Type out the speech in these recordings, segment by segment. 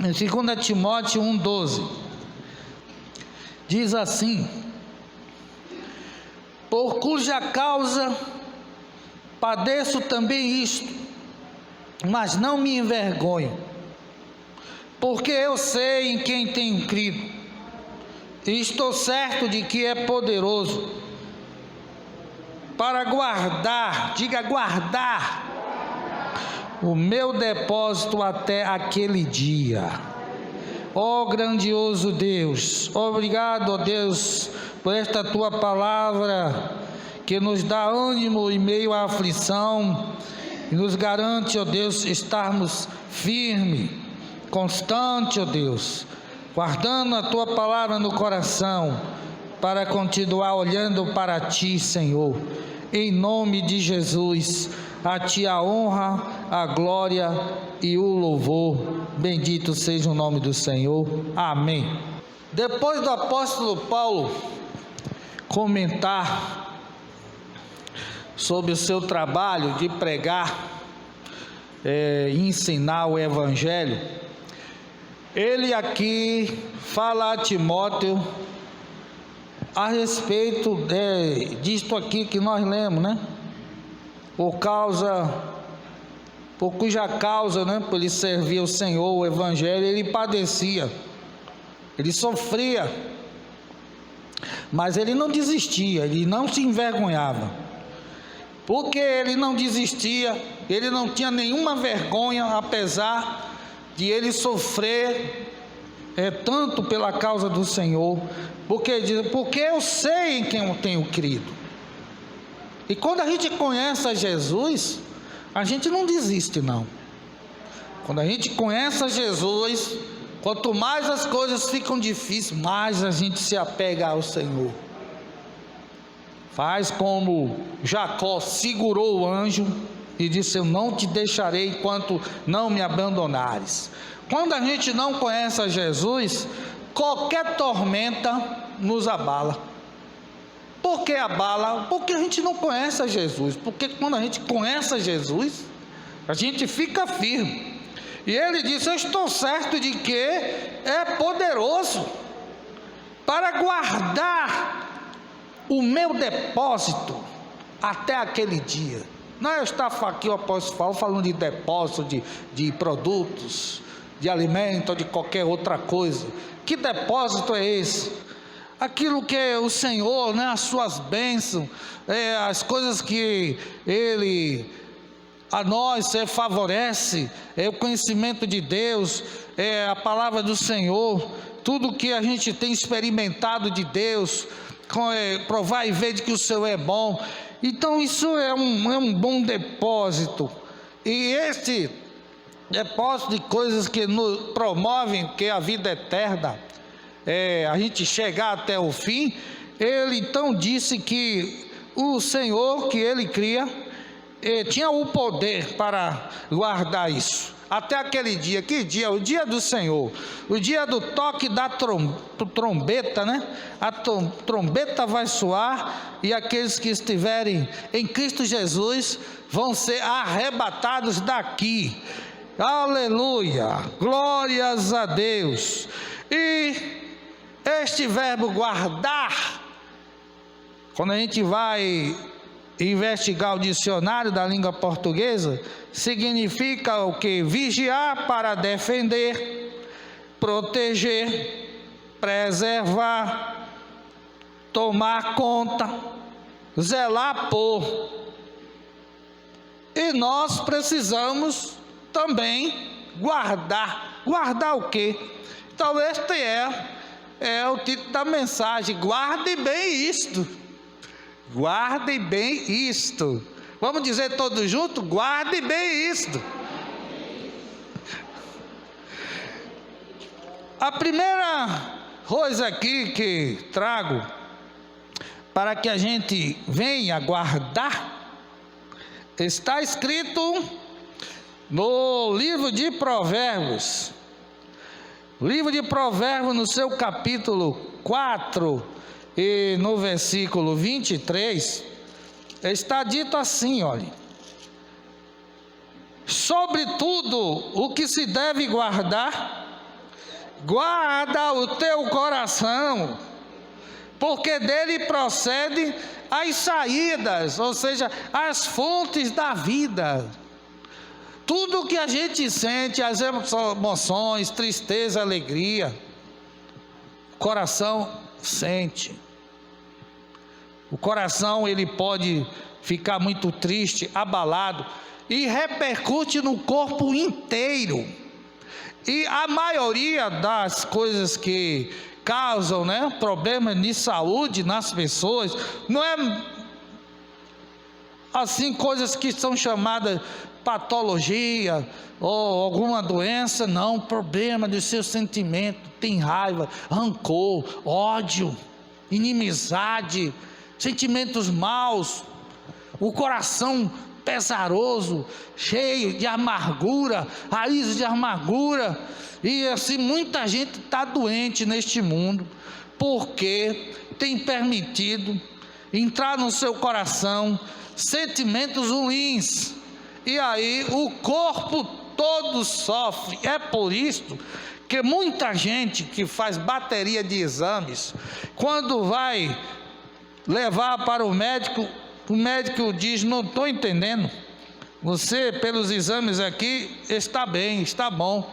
Em 2 Timóteo 1,12, diz assim: por cuja causa padeço também isto, mas não me envergonho, porque eu sei em quem tenho crido, e estou certo de que é poderoso para guardar, diga guardar, o meu depósito até aquele dia. Ó grandioso Deus, obrigado, ó Deus, por esta tua palavra que nos dá ânimo em meio à aflição e nos garante, ó Deus, estarmos firmes, constantes, ó Deus, guardando a tua palavra no coração para continuar olhando para ti, Senhor. Em nome de Jesus, a ti a honra, a glória e o louvor. Bendito seja o nome do Senhor. Amém. Depois do apóstolo Paulo comentar sobre o seu trabalho de pregar e ensinar o evangelho, ele aqui fala a Timóteo a respeito disto aqui que nós lemos, né? Por cuja causa, né, por ele servir o Senhor, o evangelho, ele padecia, ele sofria, mas ele não desistia, ele não se envergonhava. Porque ele não desistia, ele não tinha nenhuma vergonha, apesar de ele sofrer tanto pela causa do Senhor, porque eu sei em quem eu tenho crido. E quando a gente conhece a Jesus, a gente não desiste não. Quando a gente conhece a Jesus, quanto mais as coisas ficam difíceis, mais a gente se apega ao Senhor. Faz como Jacó segurou o anjo e disse: eu não te deixarei enquanto não me abandonares. Quando a gente não conhece a Jesus, qualquer tormenta nos abala. Por que abala? Porque a gente não conhece a Jesus. Porque quando a gente conhece a Jesus, a gente fica firme. E ele disse: eu estou certo de que é poderoso para guardar o meu depósito até aquele dia. Não está aqui o apóstolo Paulo falando de depósito de produtos, de alimento ou de qualquer outra coisa. Que depósito é esse? Aquilo que o Senhor, né, as suas bênçãos, as coisas que Ele a nós favorece, o conhecimento de Deus, a palavra do Senhor, tudo que a gente tem experimentado de Deus, provar e ver de que o Senhor é bom. Então isso é um bom depósito, e este depósito de coisas que nos promovem que é a vida eterna, a gente chegar até o fim. Ele então disse que o Senhor que ele cria tinha o poder para guardar isso até aquele dia. Que dia? O dia do Senhor, o dia do toque da trombeta, né? A trombeta vai soar e aqueles que estiverem em Cristo Jesus vão ser arrebatados daqui. Aleluia, glórias a Deus. E este verbo guardar, quando a gente vai investigar o dicionário da língua portuguesa, significa o que? Vigiar para defender, proteger, preservar, tomar conta, zelar por. E nós precisamos também guardar. Guardar o quê? Então este é o título da mensagem: guarde bem isto. Guarde bem isto. Vamos dizer todos juntos: guarde bem isto. A primeira coisa aqui que trago para que a gente venha guardar está escrito no livro de Provérbios. Livro de Provérbios, no seu capítulo 4 e no versículo 23, está dito assim, olha: sobre tudo o que se deve guardar, guarda o teu coração, porque dele procede as saídas, ou seja, as fontes da vida. Tudo que a gente sente, as emoções, tristeza, alegria, o coração sente. O coração, ele pode ficar muito triste, abalado, e repercute no corpo inteiro. E a maioria das coisas que causam, problemas de saúde nas pessoas, não é assim coisas que são chamadas patologia ou alguma doença, não, problema do seu sentimento, tem raiva, rancor, ódio, inimizade, sentimentos maus, o coração pesaroso, cheio de amargura, raízes de amargura. E assim muita gente está doente neste mundo, porque tem permitido entrar no seu coração sentimentos ruins, e aí o corpo todo sofre. É por isso que muita gente que faz bateria de exames, quando vai levar para o médico diz: não estou entendendo, você pelos exames aqui está bem, está bom,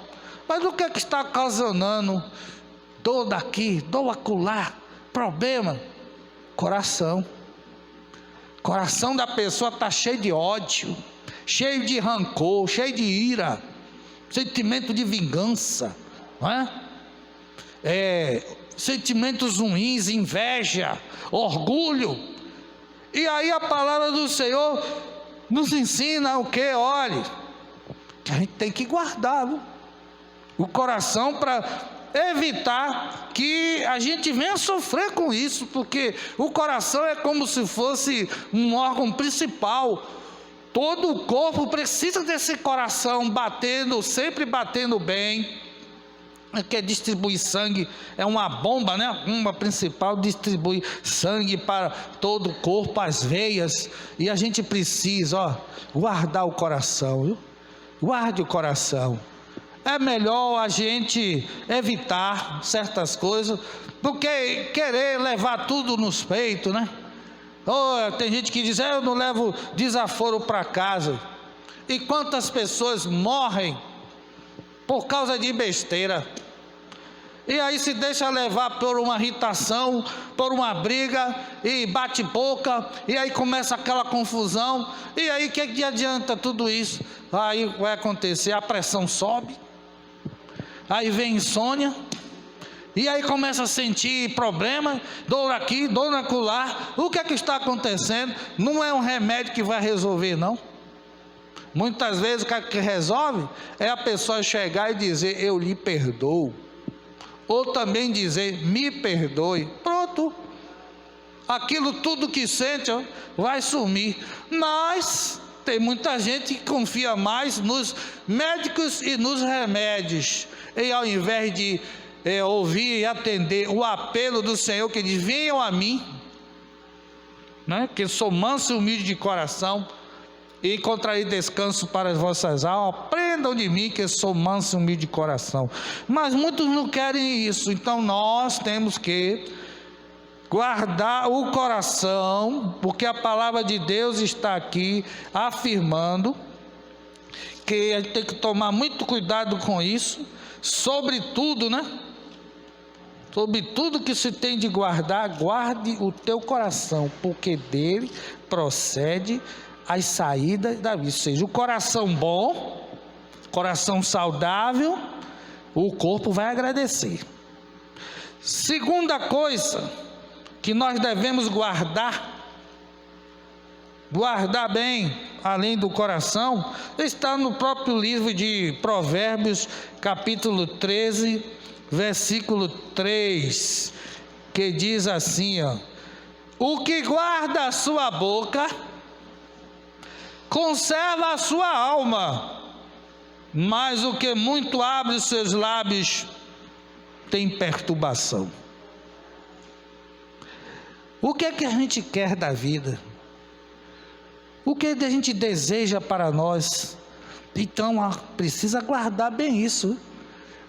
mas o que é que está ocasionando dor daqui, dor acolá, problema? Coração da pessoa está cheio de ódio, cheio de rancor, cheio de ira, sentimento de vingança, não é? Sentimentos ruins, inveja, orgulho. E aí a palavra do Senhor nos ensina o que? Olhe, que a gente tem que guardar o coração para evitar que a gente venha sofrer com isso, porque o coração é como se fosse um órgão principal. Todo o corpo precisa desse coração batendo, sempre batendo bem, que distribui sangue, é uma bomba, uma principal, distribui sangue para todo o corpo, as veias, e a gente precisa, guardar o coração, viu? Guarde o coração. É melhor a gente evitar certas coisas do que querer levar tudo nos peitos, tem gente que diz: eu não levo desaforo para casa. E quantas pessoas morrem por causa de besteira? E aí se deixa levar por uma irritação, por uma briga, e bate boca, e aí começa aquela confusão. E aí o que adianta tudo isso? Aí vai acontecer, a pressão sobe, aí vem insônia, e aí começa a sentir problema, dor aqui, dor na acolá. O que é que está acontecendo? Não é um remédio que vai resolver, não. Muitas vezes o que resolve é a pessoa chegar e dizer: eu lhe perdoo, ou também dizer: me perdoe. Pronto, aquilo tudo que sente vai sumir. Mas tem muita gente que confia mais nos médicos e nos remédios, e ao invés de ouvir e atender o apelo do Senhor, que diz: venham a mim, que eu sou manso e humilde de coração, e encontrarei descanso para as vossas almas. Aprendam de mim, que eu sou manso e humilde de coração. Mas muitos não querem isso. Então nós temos que guardar o coração, porque a palavra de Deus está aqui afirmando que a gente tem que tomar muito cuidado com isso. Sobretudo, sobre tudo que se tem de guardar, guarde o teu coração, porque dele procede as saídas da vida. Ou seja, o coração bom, coração saudável, o corpo vai agradecer. Segunda coisa que nós devemos guardar bem, além do coração, está no próprio livro de Provérbios, capítulo 13, versículo 3, que diz assim: o que guarda a sua boca conserva a sua alma, mas o que muito abre os seus lábios tem perturbação. O que é que a gente quer da vida? O que a gente deseja para nós? Então precisa guardar bem isso.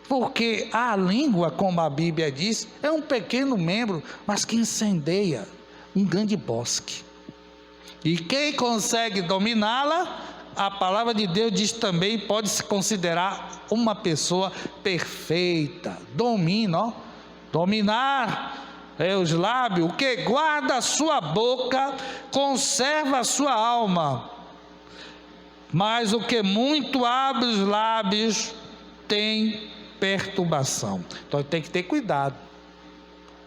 Porque a língua, como a Bíblia diz, é um pequeno membro, mas que incendeia um grande bosque. E quem consegue dominá-la, a palavra de Deus diz também, pode se considerar uma pessoa perfeita. Domina, ó. Dominar os lábios. O que guarda a sua boca, conserva a sua alma. Mas o que muito abre os lábios, tem perturbação. Então tem que ter cuidado.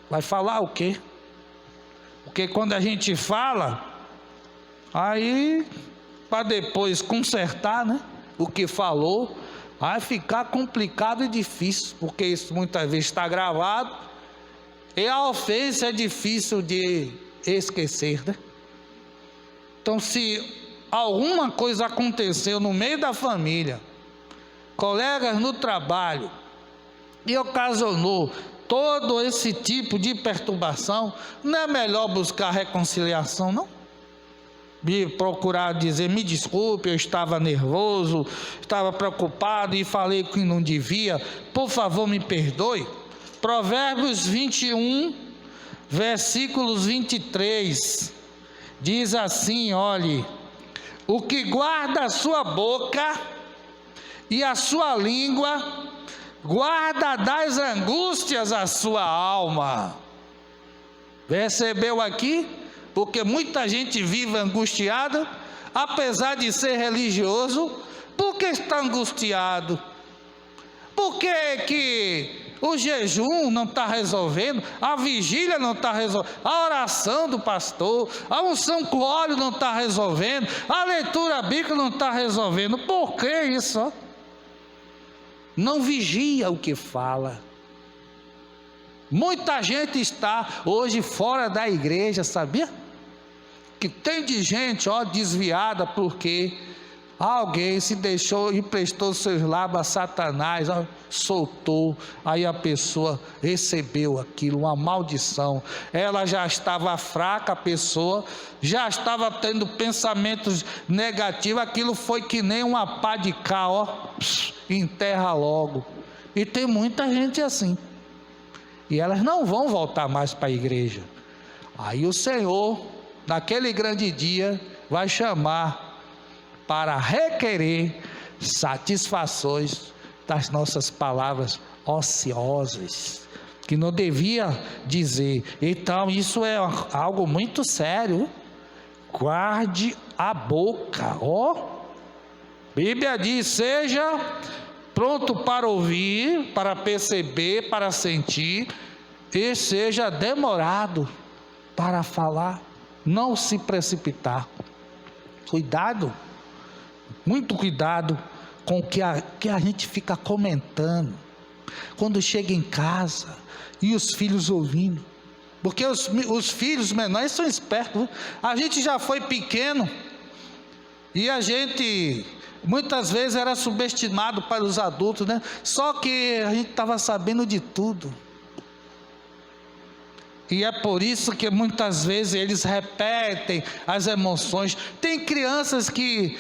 Vai falar o quê? Porque quando a gente fala, aí para depois consertar, né, o que falou, vai ficar complicado e difícil, porque isso muitas vezes está gravado, e a ofensa é difícil de esquecer, né? Então, se alguma coisa aconteceu no meio da família, colegas no trabalho, e ocasionou todo esse tipo de perturbação, não é melhor buscar reconciliação, não? Me procurar dizer, me desculpe, eu estava nervoso, estava preocupado e falei que não devia, por favor me perdoe. Provérbios 21, versículos 23, diz assim, olhe: o que guarda a sua boca e a sua língua, guarda das angústias a sua alma. Percebeu aqui? Porque muita gente vive angustiada, apesar de ser religioso. Por que está angustiado? Por que o jejum não está resolvendo? A vigília não está resolvendo? A oração do pastor, a unção com óleo não está resolvendo? A leitura bíblica não está resolvendo? Por que isso? Não vigia o que fala. Muita gente está hoje fora da igreja, sabia? Que tem de gente, desviada, porque alguém se deixou e emprestou seus lábios a Satanás, soltou, aí a pessoa recebeu aquilo, uma maldição. Ela já estava fraca, a pessoa já estava tendo pensamentos negativos, aquilo foi que nem uma pá de cal, enterra logo. E tem muita gente assim, e elas não vão voltar mais para a igreja. Aí o Senhor, naquele grande dia, vai chamar para requerer satisfações das nossas palavras ociosas, que não devia dizer. Então isso é algo muito sério. Guarde a boca, Bíblia diz: seja pronto para ouvir, para perceber, para sentir, e seja demorado para falar. Não se precipitar. Cuidado, muito cuidado com o que a gente fica comentando quando chega em casa e os filhos ouvindo. Porque os filhos menores são espertos. A gente já foi pequeno e a gente muitas vezes era subestimado para os adultos, né? Só que a gente estava sabendo de tudo. E é por isso que muitas vezes eles repetem as emoções. Tem crianças que,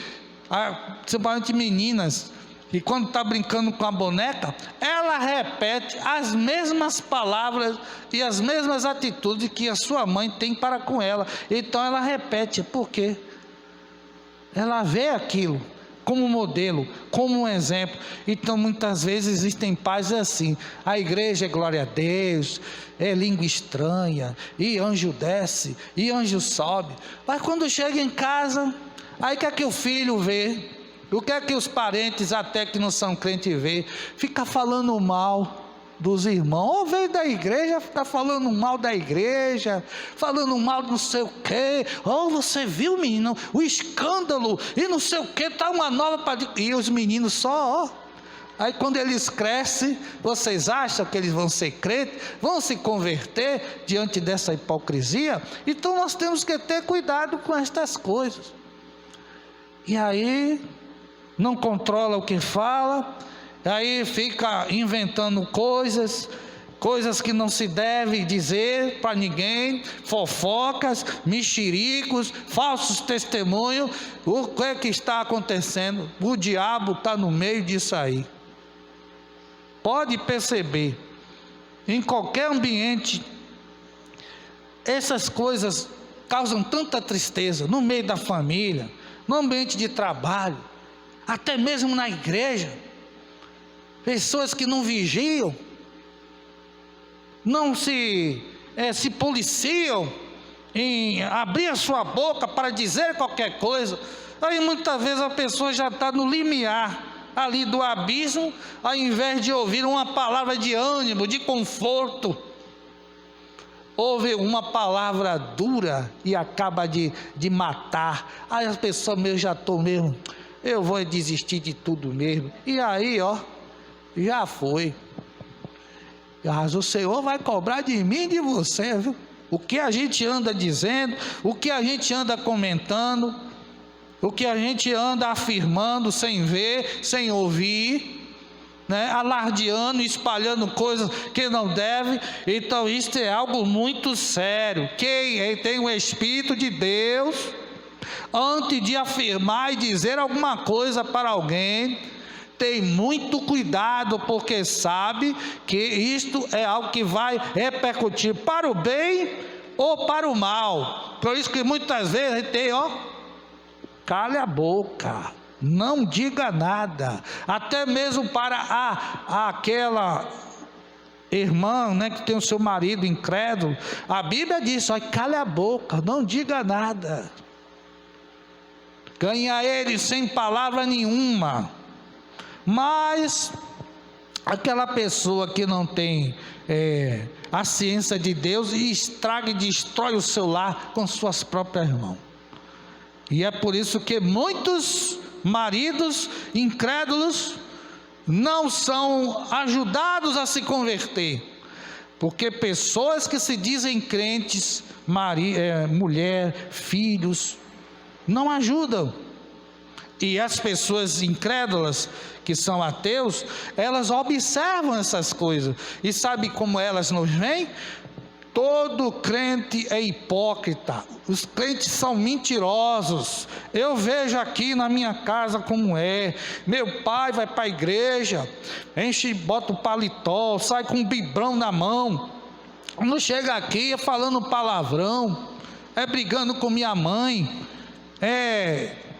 principalmente meninas, e quando está brincando com a boneca, ela repete as mesmas palavras e as mesmas atitudes que a sua mãe tem para com ela. Então ela repete, por quê? Ela vê aquilo como modelo, como um exemplo. Então muitas vezes existem pais assim: a igreja é glória a Deus, é língua estranha, e anjo desce, e anjo sobe. Mas quando chega em casa, aí o que é que o filho vê? O que é que os parentes, até que não são crentes, vê? Fica falando mal dos irmãos. Ou veio da igreja, fica falando mal da igreja, falando mal de não sei o quê. Você viu, menino, o escândalo, e não sei o quê, está uma nova para... E os meninos só, Aí quando eles crescem, vocês acham que eles vão ser crentes? Vão se converter diante dessa hipocrisia? Então nós temos que ter cuidado com estas coisas. E aí não controla o que fala, aí fica inventando coisas que não se deve dizer para ninguém, fofocas, mexericos, falsos testemunhos. O que é que está acontecendo? O diabo está no meio disso aí. pode perceber, em qualquer ambiente, essas coisas causam tanta tristeza, no meio da família, no ambiente de trabalho, até mesmo na igreja. Pessoas que não vigiam, não se policiam em abrir a sua boca para dizer qualquer coisa. Aí muitas vezes a pessoa já está no limiar ali do abismo, ao invés de ouvir uma palavra de ânimo, de conforto, ouve uma palavra dura e acaba de matar. Aí as pessoas mesmo, já estou mesmo, eu vou desistir de tudo mesmo. E aí, ó, já foi. Mas o Senhor vai cobrar de mim e de você, viu? O que a gente anda dizendo, o que a gente anda comentando, o que a gente anda afirmando sem ver, sem ouvir, né? Alardeando, espalhando coisas que não deve. Então isso é algo muito sério. Quem tem o Espírito de Deus, antes de afirmar e dizer alguma coisa para alguém, tem muito cuidado, porque sabe que isto é algo que vai repercutir para o bem ou para o mal. Por isso que muitas vezes a gente tem, cale a boca, não diga nada. Até mesmo para aquela irmã, né, que tem o seu marido incrédulo, a Bíblia diz, cale a boca, não diga nada. Ganha ele sem palavra nenhuma. Mas aquela pessoa que não tem a ciência de Deus, estraga e destrói o seu lar com suas próprias mãos. E é por isso que muitos maridos incrédulos não são ajudados a se converter, porque pessoas que se dizem crentes, mulher, filhos, não ajudam. E as pessoas incrédulas, que são ateus, elas observam essas coisas. E sabe como elas nos veem? Todo crente é hipócrita. Os crentes são mentirosos. Eu vejo aqui na minha casa como é. Meu pai vai para a igreja, enche, bota o paletó, sai com um bibrão na mão. Não chega aqui falando palavrão, brigando com minha mãe,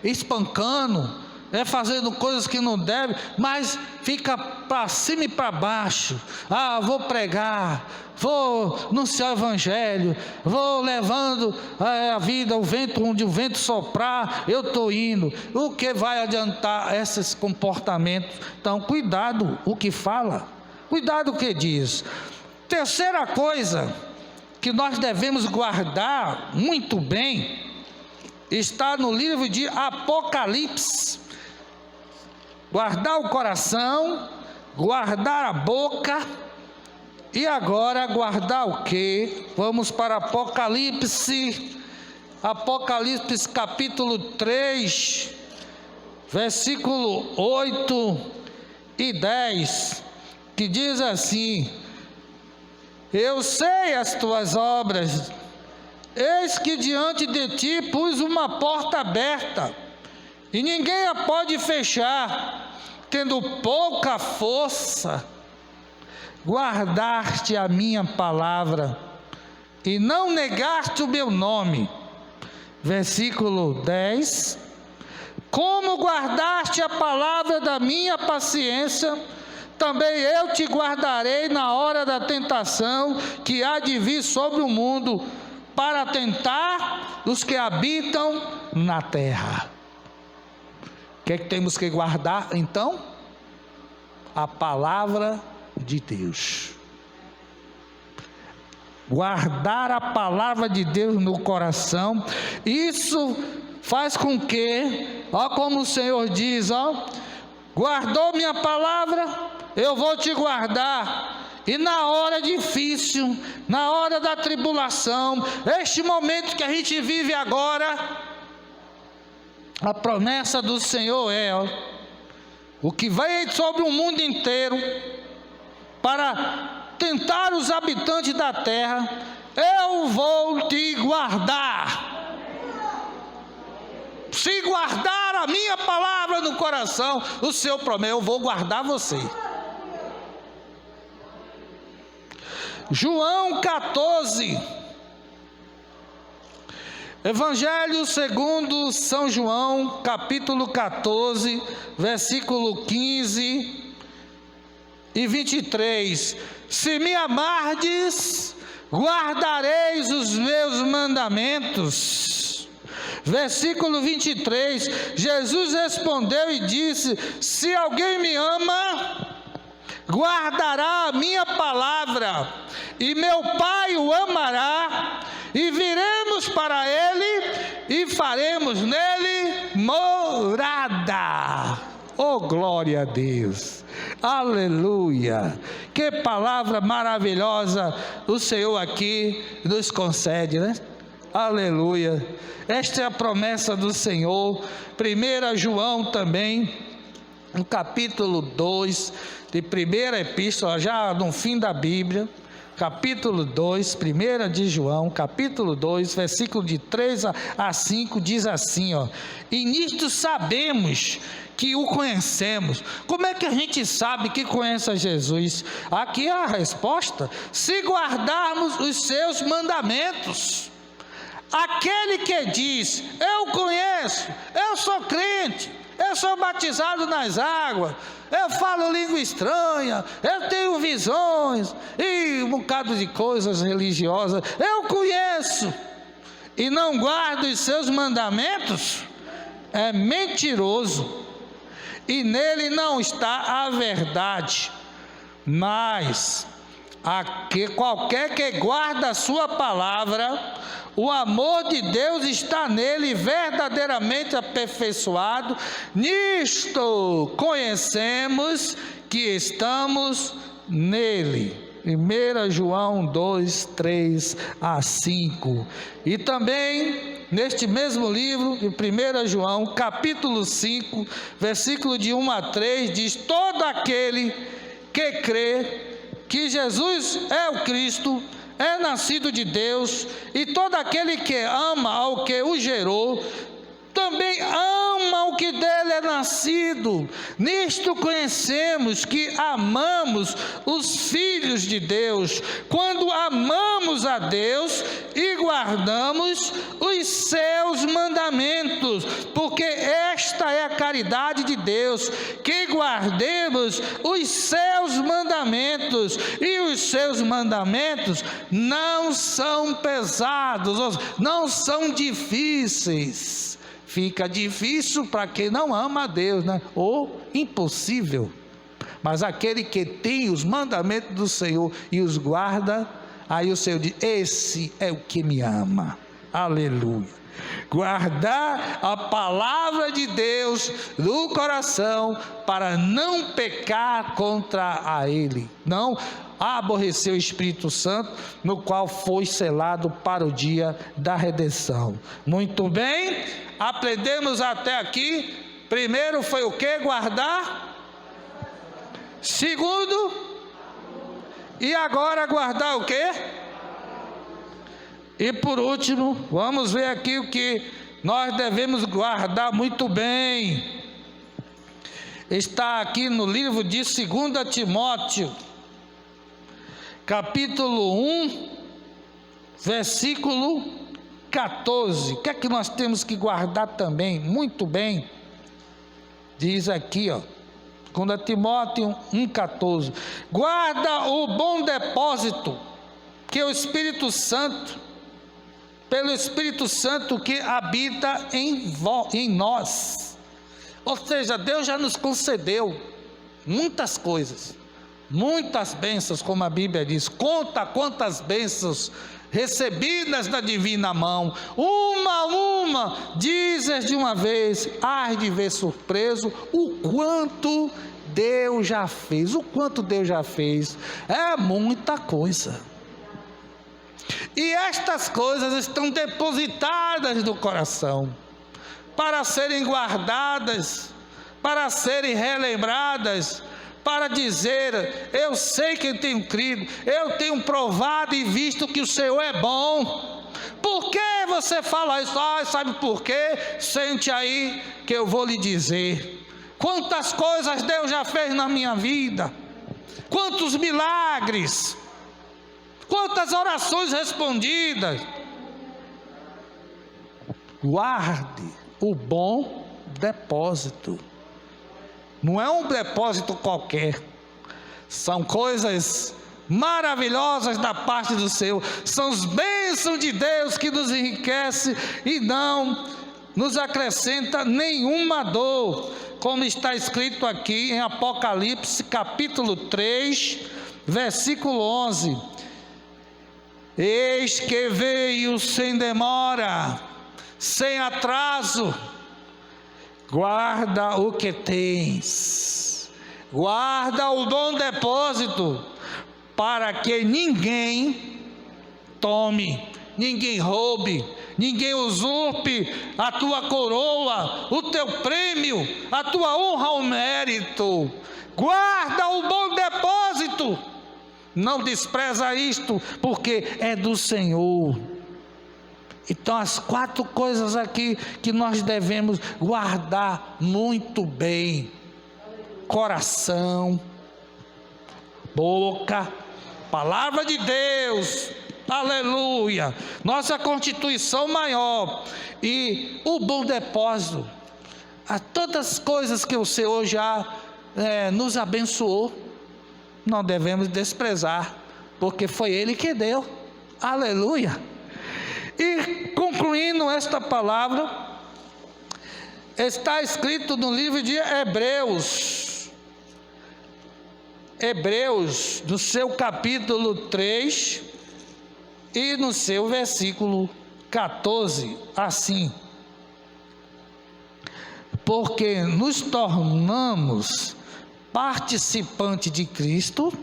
espancando, fazendo coisas que não deve, mas fica para cima e para baixo. Vou pregar, vou anunciar o evangelho, vou levando a vida, o vento, onde o vento soprar, eu estou indo. O que vai adiantar esses comportamentos? Então, cuidado o que fala, cuidado o que diz. Terceira coisa que nós devemos guardar muito bem, está no livro de Apocalipse. Guardar o coração, guardar a boca, e agora guardar o quê? Vamos para Apocalipse capítulo 3, versículo 8 e 10, que diz assim: eu sei as tuas obras, eis que diante de ti pus uma porta aberta, e ninguém a pode fechar. Tendo pouca força, guardaste a minha palavra, e não negaste o meu nome. Versículo 10: como guardaste a palavra da minha paciência, também eu te guardarei na hora da tentação que há de vir sobre o mundo, para tentar os que habitam na terra. O que é que temos que guardar então? A palavra de Deus. Guardar a palavra de Deus no coração, isso faz com que, como o Senhor diz, guardou minha palavra, eu vou te guardar. E na hora difícil, na hora da tribulação, este momento que a gente vive agora, a promessa do Senhor o que vem sobre o mundo inteiro para tentar os habitantes da terra, eu vou te guardar. Se guardar a minha palavra no coração, o Senhor promete, eu vou guardar você. João 14. Evangelho segundo São João, capítulo 14, versículo 15 e 23. Se me amardes, guardareis os meus mandamentos. Versículo 23, Jesus respondeu e disse: se alguém me ama, guardará a minha palavra, e meu Pai o amará, e viremos para ele, e faremos nele morada. Oh, glória a Deus, aleluia, que palavra maravilhosa o Senhor aqui nos concede, né? Aleluia, esta é a promessa do Senhor. 1 João também, no capítulo 2, de primeira epístola, já no fim da Bíblia, capítulo 2, 1 de João, capítulo 2, versículo de 3 a 5, diz assim, ó: e nisto sabemos que o conhecemos. Como é que a gente sabe que conhece a Jesus? Aqui é a resposta: se guardarmos os seus mandamentos. Aquele que diz: eu conheço, eu sou crente, eu sou batizado nas águas, eu falo língua estranha, eu tenho visões e um bocado de coisas religiosas, eu conheço, e não guarda os seus mandamentos, é mentiroso, e nele não está a verdade. Mas qualquer que guarda a sua palavra, o amor de Deus está nele verdadeiramente aperfeiçoado. Nisto conhecemos que estamos nele. 1 João 2, 3 a 5. E também neste mesmo livro, de 1 João, capítulo 5, versículo de 1 a 3, diz: todo aquele que crê que Jesus é o Cristo é nascido de Deus, e todo aquele que ama ao que o gerou, também ama o que dele é nascido. Nisto conhecemos que amamos os filhos de Deus, quando amamos a Deus e guardamos os seus mandamentos, porque esta é a caridade de Deus, que guardemos os seus mandamentos, e os seus mandamentos não são pesados, não são difíceis. Fica difícil para quem não ama a Deus, né? Ou impossível. Mas aquele que tem os mandamentos do Senhor e os guarda, aí o Senhor diz: esse é o que me ama. Aleluia. Guardar a palavra de Deus no coração para não pecar contra a Ele, não aborrecer o Espírito Santo, no qual foi selado para o dia da redenção. Muito bem, aprendemos até aqui. Primeiro foi o que? Guardar. Segundo, e agora guardar o que? E por último, vamos ver aqui o que nós devemos guardar muito bem. Está aqui no livro de 2 Timóteo, capítulo 1, versículo 14. O que é que nós temos que guardar também? Muito bem. Diz aqui, ó, 2 Timóteo 1,14. Guarda o bom depósito que o Espírito Santo, pelo Espírito Santo que habita em nós. Ou seja, Deus já nos concedeu muitas coisas, muitas bênçãos, como a Bíblia diz. Conta quantas bênçãos recebidas da divina mão, uma a uma, dizes de uma vez, hás de ver surpreso o quanto Deus já fez. O quanto Deus já fez é muita coisa. E estas coisas estão depositadas no coração, para serem guardadas, para serem relembradas, para dizer: eu sei que eu tenho crido, eu tenho provado e visto que o Senhor é bom. Por que você fala isso? Sabe por quê? Sente aí que eu vou lhe dizer. Quantas coisas Deus já fez na minha vida, quantos milagres. quantas orações respondidas. Guarde o bom depósito. Não é um depósito qualquer. São coisas maravilhosas da parte do Senhor. São as bênçãos de Deus que nos enriquece e não nos acrescenta nenhuma dor. Como está escrito aqui em Apocalipse capítulo 3, versículo 11. Eis que veio sem demora, sem atraso. Guarda o que tens, guarda o bom depósito, para que ninguém tome, ninguém roube, ninguém usurpe a tua coroa, o teu prêmio, a tua honra ou mérito. Guarda o bom depósito, não despreza isto, porque é do Senhor. Então, as 4 coisas aqui que nós devemos guardar muito bem: coração, boca, palavra de Deus, aleluia, nossa constituição maior e o bom depósito. A todas as coisas que o Senhor já nos abençoou, não devemos desprezar, porque foi Ele que deu, aleluia. E concluindo esta palavra, está escrito no livro de Hebreus, no seu capítulo 3 e no seu versículo 14, assim: porque nos tornamos participantes de Cristo,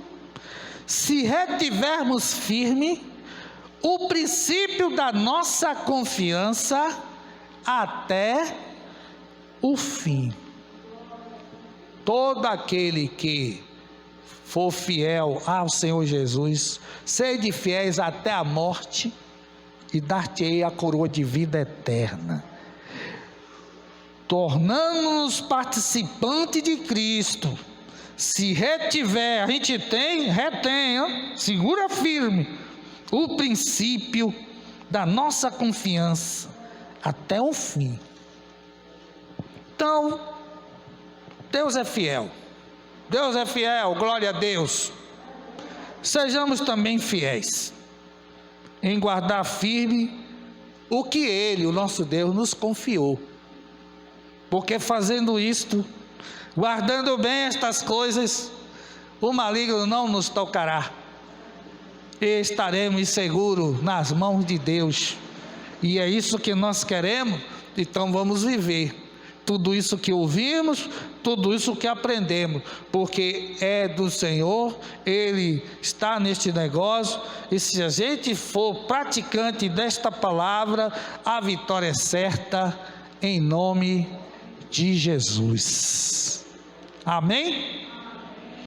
se retivermos firme o princípio da nossa confiança até o fim. Todo aquele que for fiel ao Senhor Jesus, sede fiéis até a morte, e dar-te-ei a coroa de vida eterna. Tornando-nos participantes de Cristo, se retiver, a gente retenha, segura firme o princípio da nossa confiança até o fim. Então, Deus é fiel, glória a Deus. Sejamos também fiéis em guardar firme o que Ele, o nosso Deus, nos confiou, porque fazendo isto, guardando bem estas coisas, o maligno não nos tocará, e estaremos seguros nas mãos de Deus, e é isso que nós queremos. Então vamos viver tudo isso que ouvimos, tudo isso que aprendemos, porque é do Senhor, Ele está neste negócio, e se a gente for praticante desta palavra, a vitória é certa, em nome de Jesus. Amém?